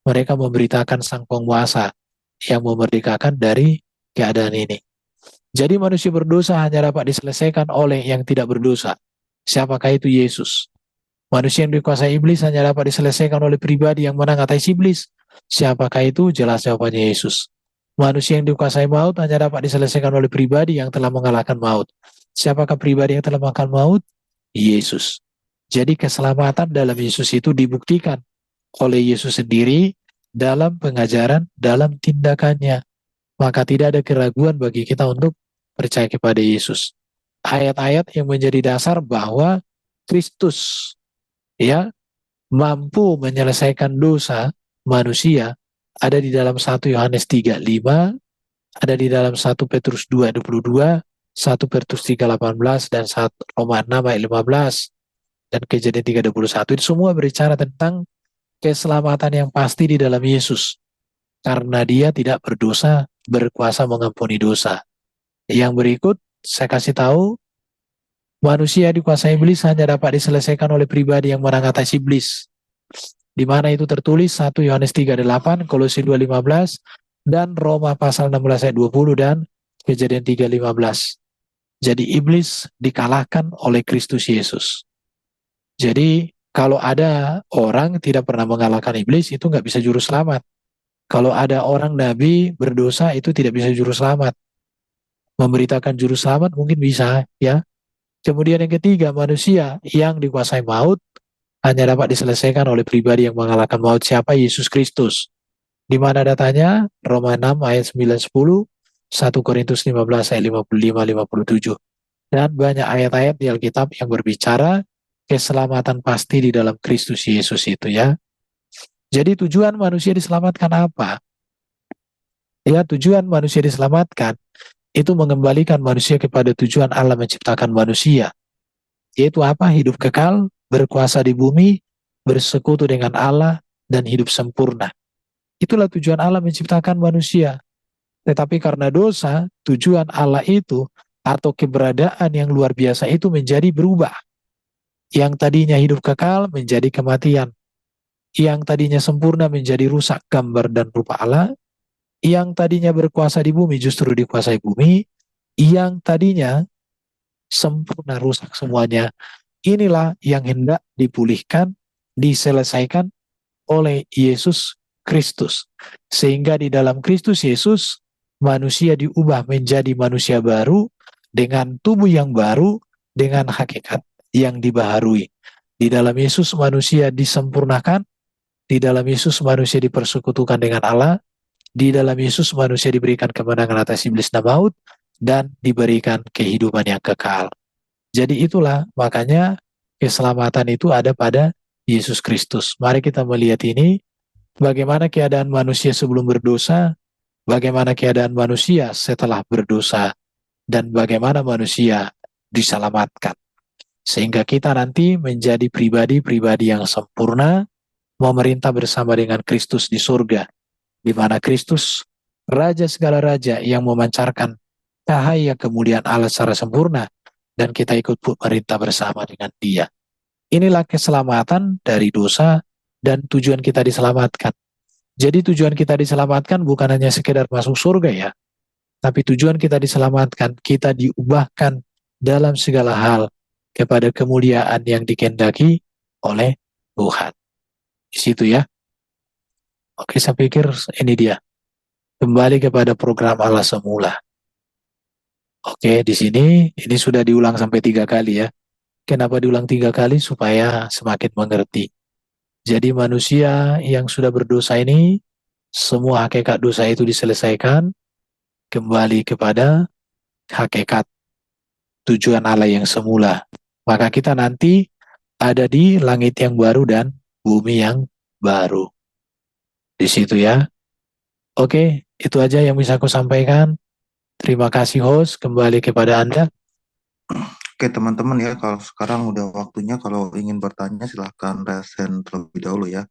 Mereka memberitakan sang penguasa yang memerdekakan dari keadaan ini. Jadi manusia berdosa hanya dapat diselesaikan oleh yang tidak berdosa. Siapakah itu? Yesus. Manusia yang dikuasai iblis hanya dapat diselesaikan oleh pribadi yang menang atas iblis. Siapakah itu? Jelas jawabannya Yesus. Manusia yang dikuasai maut hanya dapat diselesaikan oleh pribadi yang telah mengalahkan maut. Siapakah pribadi yang telah mengalahkan maut? Yesus. Jadi keselamatan dalam Yesus itu dibuktikan oleh Yesus sendiri dalam pengajaran, dalam tindakannya. Maka tidak ada keraguan bagi kita untuk percaya kepada Yesus. Ayat-ayat yang menjadi dasar bahwa Kristus ya mampu menyelesaikan dosa manusia ada di dalam 1 Yohanes 3:5, ada di dalam 1 Petrus 2:22, 1 Petrus 3:18, dan 1 Roma 6:15, dan Kejadian 3:21. Itu semua berbicara tentang keselamatan yang pasti di dalam Yesus. Karena dia tidak berdosa, berkuasa mengampuni dosa. Yang berikut, saya kasih tahu, manusia dikuasai iblis hanya dapat diselesaikan oleh pribadi yang menang atas iblis. Di mana itu tertulis 1 Yohanes 3:8, Kolose 2:15, dan Roma pasal 16 ayat 20, dan Kejadian 3:15. Jadi iblis dikalahkan oleh Kristus Yesus. Jadi kalau ada orang tidak pernah mengalahkan iblis, itu nggak bisa juru selamat. Kalau ada orang nabi berdosa, itu tidak bisa juru selamat. Memberitakan juru selamat mungkin bisa ya. Kemudian yang ketiga, manusia yang dikuasai maut hanya dapat diselesaikan oleh pribadi yang mengalahkan maut. Siapa? Yesus Kristus. Di mana datanya? Roma 6 ayat 9-10, 1 Korintus 15 ayat 55-57. Dan banyak ayat-ayat di Alkitab yang berbicara keselamatan pasti di dalam Kristus Yesus itu ya. Jadi tujuan manusia diselamatkan apa? Ya, tujuan manusia diselamatkan itu mengembalikan manusia kepada tujuan Allah menciptakan manusia. Yaitu apa? Hidup kekal, berkuasa di bumi, bersekutu dengan Allah, dan hidup sempurna. Itulah tujuan Allah menciptakan manusia. Tetapi karena dosa, tujuan Allah itu atau keberadaan yang luar biasa itu menjadi berubah. Yang tadinya hidup kekal menjadi kematian. Yang tadinya sempurna menjadi rusak gambar dan rupa Allah. Yang tadinya berkuasa di bumi justru dikuasai bumi. Yang tadinya sempurna rusak semuanya. Inilah yang hendak dipulihkan, diselesaikan oleh Yesus Kristus. Sehingga di dalam Kristus Yesus, manusia diubah menjadi manusia baru dengan tubuh yang baru, dengan hakikat yang dibaharui. Di dalam Yesus manusia disempurnakan, di dalam Yesus manusia dipersekutukan dengan Allah, di dalam Yesus manusia diberikan kemenangan atas iblis dan maut, dan diberikan kehidupan yang kekal. Jadi itulah makanya keselamatan itu ada pada Yesus Kristus. Mari kita melihat ini, bagaimana keadaan manusia sebelum berdosa, bagaimana keadaan manusia setelah berdosa, dan bagaimana manusia diselamatkan. Sehingga kita nanti menjadi pribadi-pribadi yang sempurna, memerintah bersama dengan Kristus di surga, di mana Kristus, Raja segala raja yang memancarkan cahaya kemuliaan Allah secara sempurna, dan kita ikut memerintah bersama dengan Dia. Inilah keselamatan dari dosa dan tujuan kita diselamatkan. Jadi tujuan kita diselamatkan bukan hanya sekedar masuk surga ya, tapi tujuan kita diselamatkan, kita diubahkan dalam segala hal kepada kemuliaan yang dikehendaki oleh Tuhan. Di situ ya. Oke, saya pikir ini dia. Kembali kepada program Allah semula. Oke, di sini ini sudah diulang sampai 3 kali ya. Kenapa diulang 3 kali? Supaya semakin mengerti. Jadi manusia yang sudah berdosa ini, semua hakikat dosa itu diselesaikan, kembali kepada hakikat tujuan Allah yang semula. Maka kita nanti ada di langit yang baru dan bumi yang baru. Di situ ya. Oke, itu aja yang bisa aku sampaikan. Terima kasih host, kembali kepada Anda. Oke teman-teman ya, kalau sekarang udah waktunya, kalau ingin bertanya silahkan resen terlebih dahulu ya.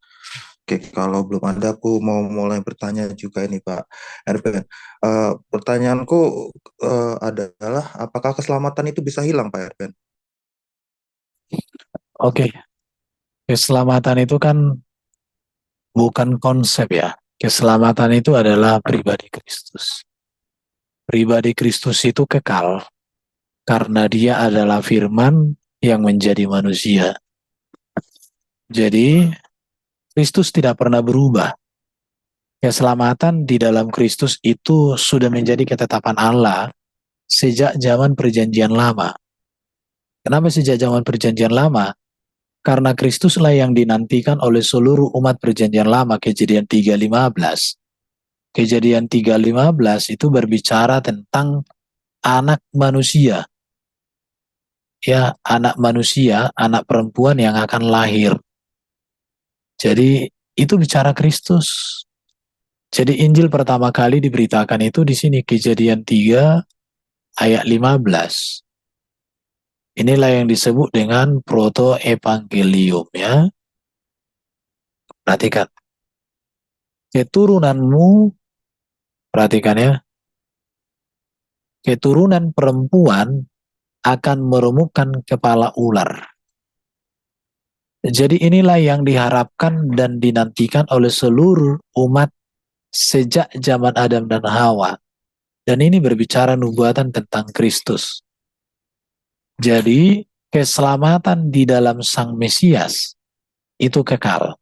Oke, kalau belum ada aku mau mulai bertanya juga ini Pak Erben. Pertanyaanku adalah apakah keselamatan itu bisa hilang Pak Erben? Oke, keselamatan itu kan bukan konsep ya. Keselamatan itu adalah pribadi Kristus. Pribadi Kristus itu kekal karena dia adalah firman yang menjadi manusia. Jadi, Kristus tidak pernah berubah. Keselamatan di dalam Kristus itu sudah menjadi ketetapan Allah sejak zaman Perjanjian Lama. Kenapa sejak zaman Perjanjian Lama? Karena Kristuslah yang dinantikan oleh seluruh umat Perjanjian Lama. Kejadian 3:15. Kejadian 3:15 itu berbicara tentang anak manusia. Ya, anak manusia, anak perempuan yang akan lahir. Jadi itu bicara Kristus. Jadi Injil pertama kali diberitakan itu di sini, Kejadian 3 ayat 15. Inilah yang disebut dengan proto-evangelium ya. Perhatikan. Keturunanmu, perhatikan ya, keturunan perempuan akan meremukkan kepala ular. Jadi inilah yang diharapkan dan dinantikan oleh seluruh umat sejak zaman Adam dan Hawa. Dan ini berbicara nubuatan tentang Kristus. Jadi keselamatan di dalam Sang Mesias itu kekal.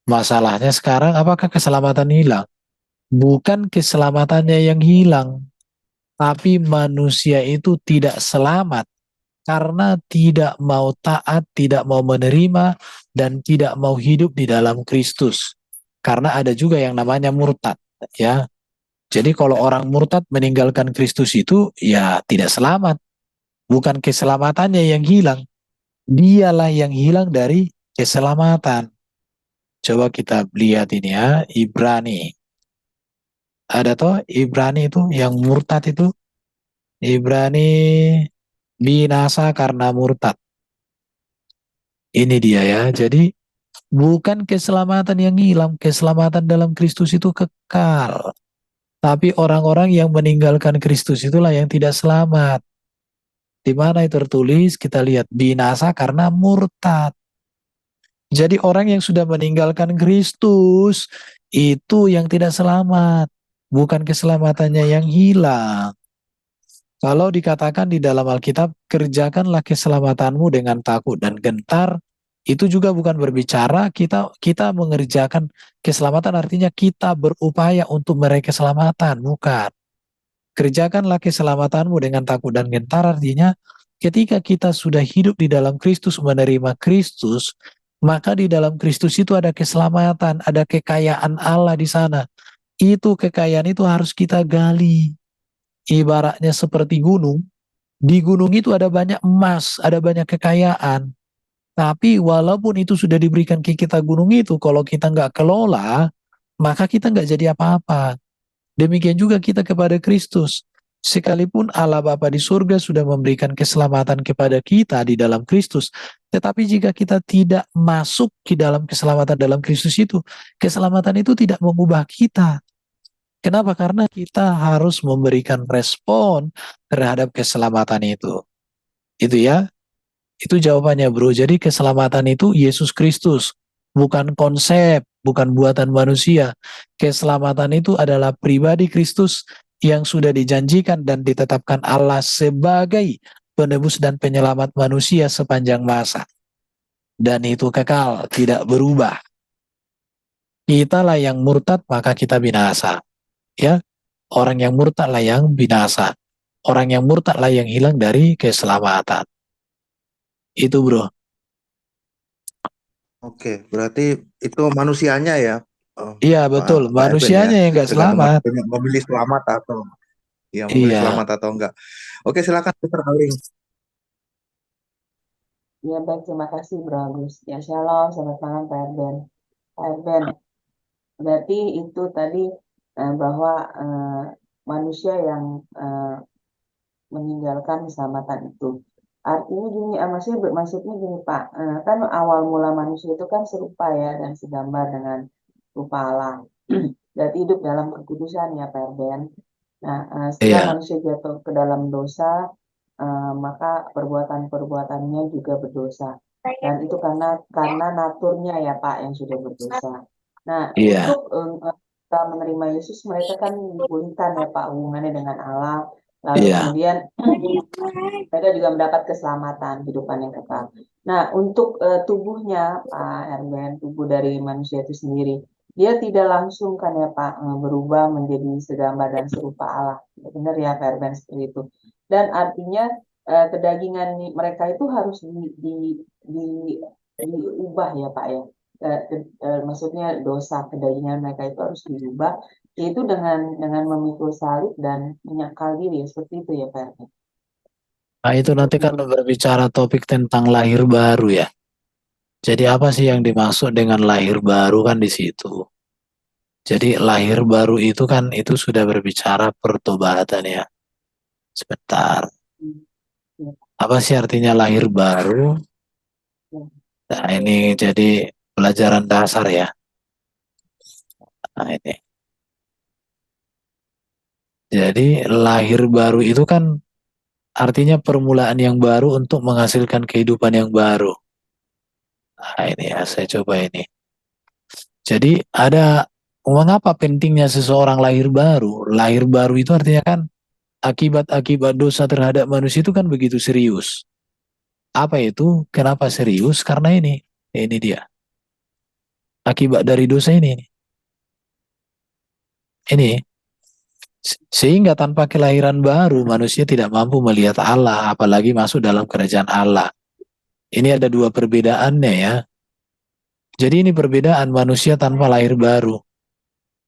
Masalahnya sekarang apakah keselamatan hilang? Bukan keselamatannya yang hilang, tapi manusia itu tidak selamat karena tidak mau taat, tidak mau menerima, dan tidak mau hidup di dalam Kristus. Karena ada juga yang namanya murtad, ya. Jadi kalau orang murtad meninggalkan Kristus itu, ya tidak selamat. Bukan keselamatannya yang hilang, dialah yang hilang dari keselamatan. Coba kita lihat ini ya, Ibrani. Ada toh Ibrani itu yang murtad itu, Ibrani binasa karena murtad. Ini dia ya. Jadi bukan keselamatan yang hilang, keselamatan dalam Kristus itu kekal. Tapi orang-orang yang meninggalkan Kristus itulah yang tidak selamat. Di mana itu tertulis, kita lihat binasa karena murtad. Jadi orang yang sudah meninggalkan Kristus itu yang tidak selamat, bukan keselamatannya yang hilang. Kalau dikatakan di dalam Alkitab, kerjakanlah keselamatanmu dengan takut dan gentar, Itu juga bukan berbicara kita mengerjakan keselamatan, artinya kita berupaya untuk meraih keselamatan, bukan. Kerjakanlah keselamatanmu dengan takut dan gentar, artinya ketika kita sudah hidup di dalam Kristus, menerima Kristus, maka di dalam Kristus itu ada keselamatan, ada kekayaan Allah di sana. Itu kekayaan itu harus kita gali. Ibaratnya seperti gunung, di gunung itu ada banyak emas, ada banyak kekayaan. Tapi walaupun itu sudah diberikan ke kita gunung itu, kalau kita nggak kelola, maka kita nggak jadi apa-apa. Demikian juga kita kepada Kristus. Sekalipun Allah Bapa di surga sudah memberikan keselamatan kepada kita di dalam Kristus, tetapi jika kita tidak masuk di dalam keselamatan dalam Kristus itu, keselamatan itu tidak mengubah kita. Kenapa? Karena kita harus memberikan respon terhadap keselamatan itu. Itu ya, itu jawabannya bro. Jadi keselamatan itu Yesus Kristus, bukan konsep, bukan buatan manusia. Keselamatan itu adalah pribadi Kristus yang sudah dijanjikan dan ditetapkan Allah sebagai penebus dan penyelamat manusia sepanjang masa. Dan itu kekal, tidak berubah. Kitalah yang murtad, maka kita binasa. Ya, orang yang murtad lah yang binasa. Orang yang murtad lah yang hilang dari keselamatan. Itu bro. Oke, berarti itu manusianya ya, Iya betul, Pak Erben ya. manusianya yang nggak Tergantung selamat. manusianya memilih selamat atau ya memilih Iya, selamat atau enggak. Oke, silakan Dokter Auling. Ya baik, terima kasih Bro Agus. Ya shalom, selamat malam Pak Erben. Pak Erben, berarti itu tadi bahwa manusia yang meninggalkan keselamatan itu. Artinya gini, maksudnya gini Pak, kan awal mula manusia itu kan serupa ya dan segambar dengan rupa Allah. Berarti hidup dalam kekudusan ya Pak Erben. Nah, setelah iya, manusia jatuh ke dalam dosa, maka perbuatan-perbuatannya juga berdosa. Dan itu karena naturnya ya Pak yang sudah berdosa. Nah, iya, untuk kita menerima Yesus, mereka kan dipulihkan ya Pak hubungannya dengan Allah. Lalu iya. kemudian mereka juga mendapat keselamatan kehidupan yang kekal. Nah, untuk tubuhnya Pak Erben, tubuh dari manusia itu sendiri, dia tidak langsung kan ya Pak berubah menjadi segambar dan serupa Allah. Benar ya Pak Erben seperti itu. Dan artinya kedagingan mereka itu harus di, diubah ya Pak ya. Maksudnya dosa kedagingan mereka itu harus diubah, yaitu dengan memikul salib dan menyangkal diri seperti itu ya Pak Erben. Nah itu nanti kan berbicara topik tentang lahir baru ya. Jadi apa sih yang dimaksud dengan lahir baru kan di situ. Jadi lahir baru itu kan itu sudah berbicara pertobatan ya. Sebentar. Ya, Apa sih artinya lahir baru? ya. Nah ini jadi pelajaran dasar ya. Nah ini. Jadi lahir baru itu kan artinya permulaan yang baru untuk menghasilkan kehidupan yang baru. Nah ini ya saya coba ini. Jadi ada mengapa pentingnya seseorang lahir baru? Lahir baru itu artinya kan akibat-akibat dosa terhadap manusia itu kan begitu serius. Apa itu? Kenapa serius? Karena ini dia. Akibat dari dosa ini. Ini. Sehingga tanpa kelahiran baru manusia tidak mampu melihat Allah, apalagi masuk dalam kerajaan Allah. Ini ada dua perbedaannya ya. Jadi ini perbedaan manusia tanpa lahir baru.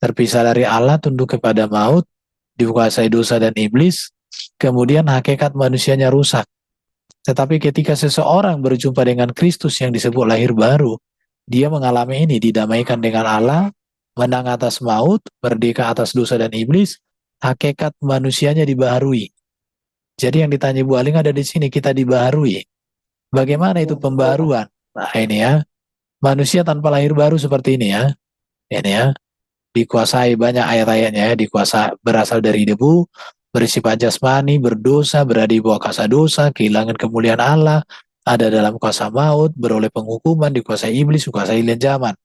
Terpisah dari Allah, tunduk kepada maut, dikuasai dosa dan iblis, kemudian hakikat manusianya rusak. Tetapi ketika seseorang berjumpa dengan Kristus yang disebut lahir baru, dia mengalami ini, didamaikan dengan Allah, menang atas maut, merdeka atas dosa dan iblis, hakikat manusianya dibaharui. Jadi yang ditanya Bu Aling ada di sini, kita dibaharui. Bagaimana itu pembaruan? Nah ini ya, manusia tanpa lahir baru seperti ini ya. Ini ya, dikuasai banyak ayat-ayatnya ya, dikuasai berasal dari debu, bersifat jasmani, berdosa, berada di bawah kuasa dosa, kehilangan kemuliaan Allah, ada dalam kuasa maut, beroleh penghukuman, dikuasai iblis, dikuasai zaman.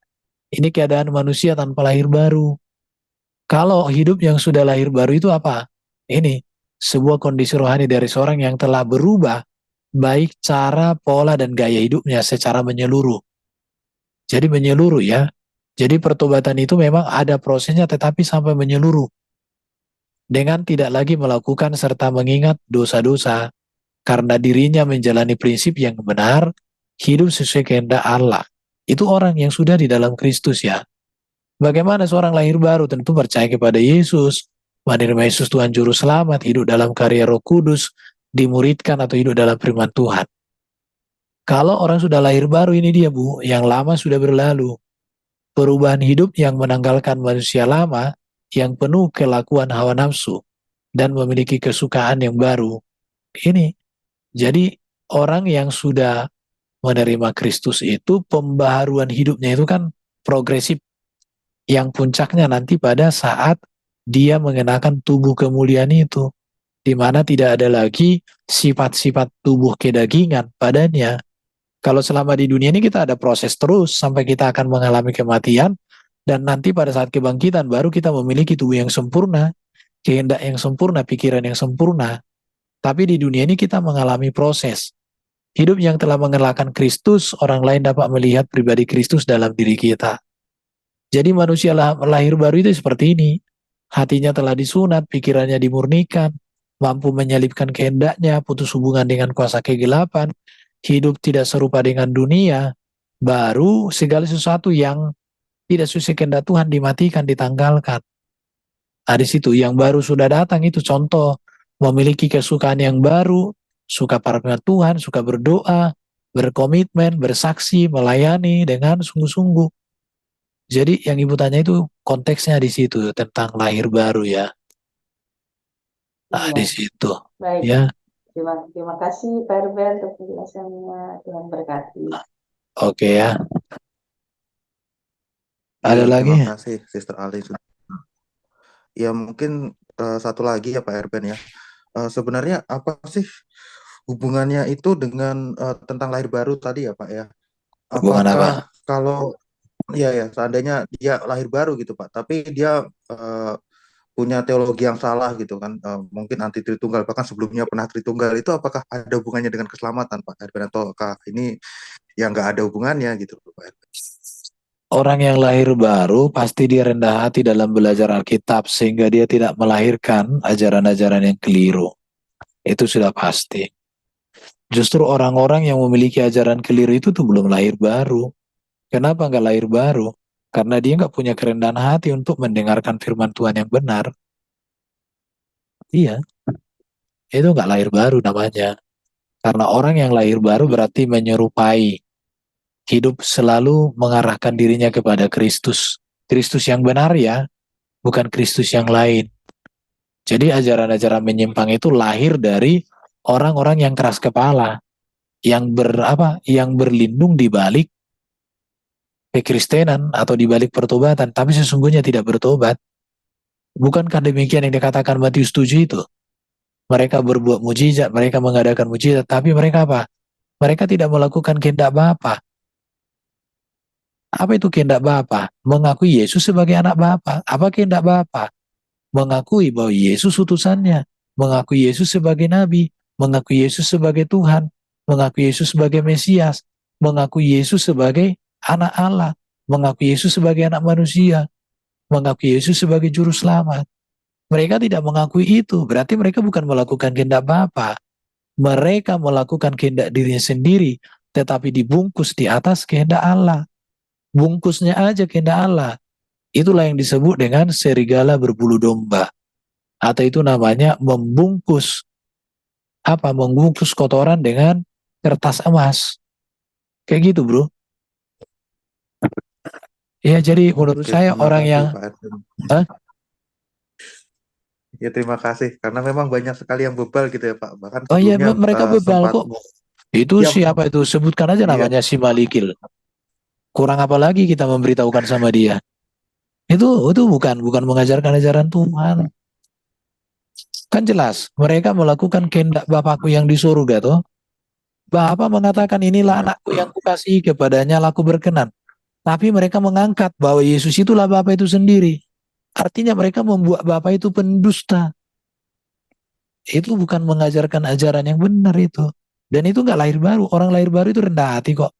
Ini keadaan manusia tanpa lahir baru. Kalau hidup yang sudah lahir baru itu apa? Ini sebuah kondisi rohani dari seorang yang telah berubah baik cara, pola, dan gaya hidupnya secara menyeluruh. Jadi menyeluruh ya. Jadi pertobatan itu memang ada prosesnya tetapi sampai menyeluruh. Dengan tidak lagi melakukan serta mengingat dosa-dosa karena dirinya menjalani prinsip yang benar, hidup sesuai kehendak Allah. Itu orang yang sudah di dalam Kristus ya. Bagaimana seorang lahir baru? Tentu percaya kepada Yesus, menerima Yesus Tuhan Juru Selamat, hidup dalam karya Roh Kudus, dimuridkan atau hidup dalam firman Tuhan. Kalau orang sudah lahir baru ini dia Bu, yang lama sudah berlalu. Perubahan hidup yang menanggalkan manusia lama, yang penuh kelakuan hawa nafsu, dan memiliki kesukaan yang baru. Ini, jadi orang yang sudah menerima Kristus itu, pembaharuan hidupnya itu kan progresif, yang puncaknya nanti pada saat dia mengenakan tubuh kemuliaan itu, di mana tidak ada lagi sifat-sifat tubuh kedagingan padanya. Kalau selama di dunia ini kita ada proses terus sampai kita akan mengalami kematian, dan nanti pada saat kebangkitan baru kita memiliki tubuh yang sempurna, kehendak yang sempurna, pikiran yang sempurna. Tapi di dunia ini kita mengalami proses. Hidup yang telah mengenalkan Kristus, orang lain dapat melihat pribadi Kristus dalam diri kita. Jadi manusia lahir baru itu seperti ini. Hatinya telah disunat, pikirannya dimurnikan, mampu menyelipkan kehendaknya, putus hubungan dengan kuasa kegelapan, hidup tidak serupa dengan dunia, baru segala sesuatu yang tidak sesuai kehendak Tuhan dimatikan, ditanggalkan. Di situ yang baru sudah datang itu contoh memiliki kesukaan yang baru, suka firman Tuhan, suka berdoa, berkomitmen, bersaksi, melayani dengan sungguh-sungguh. Jadi yang Ibu tanya itu konteksnya di situ tentang lahir baru ya. Di Iya. situ Baik. ya. Terima kasih Pak Herbert untuk penjelasannya. Tuhan berkati. Oke ya. Iya, Ada lagi? terima kasih Sister Ali. Ya mungkin satu lagi ya Pak Erben ya. Sebenarnya apa sih hubungannya itu dengan tentang lahir baru tadi ya Pak ya? Hubungan apa? Apakah kalau ya seandainya dia lahir baru gitu Pak, tapi dia punya teologi yang salah gitu kan, mungkin anti Tritunggal, bahkan sebelumnya pernah Tritunggal, itu apakah ada hubungannya dengan keselamatan Pak Erben, ataukah ini yang nggak ada hubungannya gitu Pak Erben? Orang yang lahir baru pasti dia rendah hati dalam belajar Alkitab sehingga dia tidak melahirkan ajaran-ajaran yang keliru. Itu sudah pasti. Justru orang-orang yang memiliki ajaran keliru itu tuh belum lahir baru. Kenapa nggak lahir baru? Karena dia nggak punya kerendahan hati untuk mendengarkan firman Tuhan yang benar. Iya, itu nggak lahir baru namanya. Karena orang yang lahir baru berarti menyerupai. Hidup selalu mengarahkan dirinya kepada Kristus. Kristus yang benar ya, bukan Kristus yang lain. Jadi ajaran-ajaran menyimpang itu lahir dari orang-orang yang keras kepala, yang berlindung di balik kekristenan atau di balik pertobatan, tapi sesungguhnya tidak bertobat. Bukankah demikian yang dikatakan Matius 7 itu? Mereka berbuat mujizat, mereka mengadakan mujizat, tapi mereka apa? Mereka tidak melakukan kehendak Bapa. Apa itu kehendak Bapa? Mengakui Yesus sebagai anak Bapa. Apa kehendak Bapa? Mengakui bahwa Yesus utusannya, mengakui Yesus sebagai nabi, mengakui Yesus sebagai Tuhan, mengakui Yesus sebagai Mesias, mengakui Yesus sebagai anak Allah, mengakui Yesus sebagai anak manusia, mengakui Yesus sebagai juru selamat. Mereka tidak mengakui itu, berarti mereka bukan melakukan kehendak Bapa. Mereka melakukan kehendak dirinya sendiri, tetapi dibungkus di atas kehendak Allah. Bungkusnya aja kehendak Allah. Itulah yang disebut dengan serigala berbulu domba. Atau itu namanya membungkus membungkus kotoran dengan kertas emas. Kayak gitu, Bro. Ya, jadi menurut Oke, saya terima orang kasih yang Pak Erben. Hah? Ya terima kasih, karena memang banyak sekali yang bebal gitu ya Pak. Bahkan Oh iya, sebelumnya mereka bebal sempat kok. Itu ya siapa itu? Sebutkan aja iya namanya si Malikil. Kurang apa lagi kita memberitahukan sama dia? Itu bukan mengajarkan ajaran Tuhan. Kan jelas, mereka melakukan kehendak Bapakku yang di surga toh. Bapak mengatakan inilah anakku yang kukasihi, kepadanya laku berkenan. Tapi mereka mengangkat bahwa Yesus itulah Bapa itu sendiri. Artinya mereka membuat Bapa itu pendusta. Itu bukan mengajarkan ajaran yang benar itu. Dan itu nggak lahir baru. Orang lahir baru itu rendah hati kok.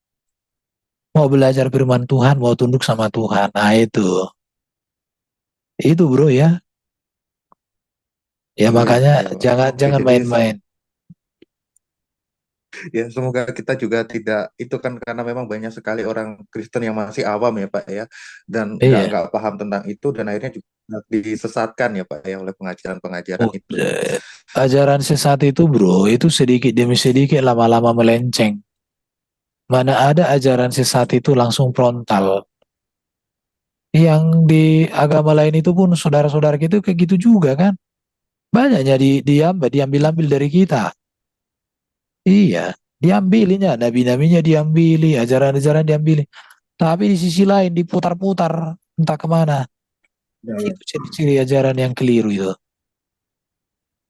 Mau belajar firman Tuhan, mau tunduk sama Tuhan. Nah itu. Itu bro ya. Ya Iya, makanya iya Pak. jangan Oke, jangan jadi main-main. ya semoga kita juga tidak itu kan karena memang banyak sekali orang Kristen yang masih awam ya Pak ya dan Iya. nggak paham tentang itu dan akhirnya juga disesatkan ya Pak ya oleh pengajaran-pengajaran Oh, itu ya. ajaran sesat itu bro, itu sedikit demi sedikit lama-lama melenceng. Mana ada ajaran sesat itu langsung frontal. Yang di agama lain itu pun saudara-saudara kita kayak gitu juga kan. Banyaknya diambil-ambil dari kita. Iya, diambilinya, nabi-nabinya diambili, ajaran-ajaran diambili. Tapi di sisi lain diputar-putar entah kemana. Ya, ya. Itu ciri-ciri ajaran yang keliru itu.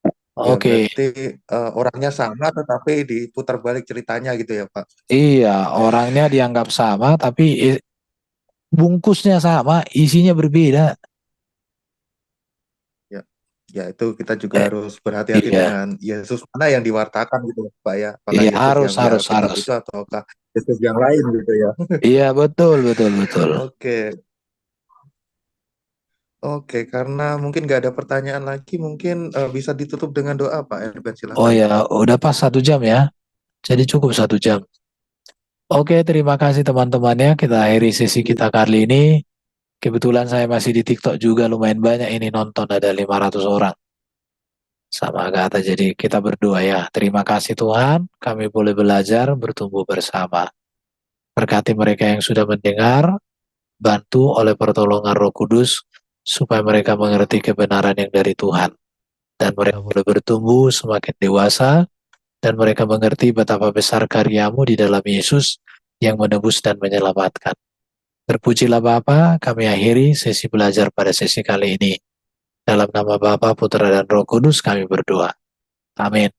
Ya, Oke, berarti orangnya sama tetapi diputar balik ceritanya gitu ya Pak. iya, orangnya dianggap sama, tapi bungkusnya sama, isinya berbeda. Ya, ya itu kita juga Eh, harus berhati-hati iya, dengan Yesus mana yang diwartakan gitu Pak ya. Apakah iya Yesus harus, yang di harus, Alkitab harus. itu ataukah Yesus yang lain gitu ya. Iya betul, betul, betul. Oke, oke, karena mungkin nggak ada pertanyaan lagi, mungkin bisa ditutup dengan doa Pak Erben, Oh silakan. ya, udah pas 1 jam ya. Jadi cukup 1 jam. Oke, terima kasih teman-temannya. Kita akhiri sesi kita kali ini. Kebetulan saya masih di TikTok juga lumayan banyak ini nonton ada 500 orang sama Agatha. Jadi kita berdoa ya. Terima kasih Tuhan, kami boleh belajar bertumbuh bersama. Berkati mereka yang sudah mendengar, bantu oleh pertolongan Roh Kudus supaya mereka mengerti kebenaran yang dari Tuhan dan mereka boleh bertumbuh semakin dewasa dan mereka mengerti betapa besar karyamu di dalam Yesus yang menebus dan menyelamatkan. Terpujilah Bapa, kami akhiri sesi belajar pada sesi kali ini. Dalam nama Bapa, Putra, dan Roh Kudus kami berdoa. Amin.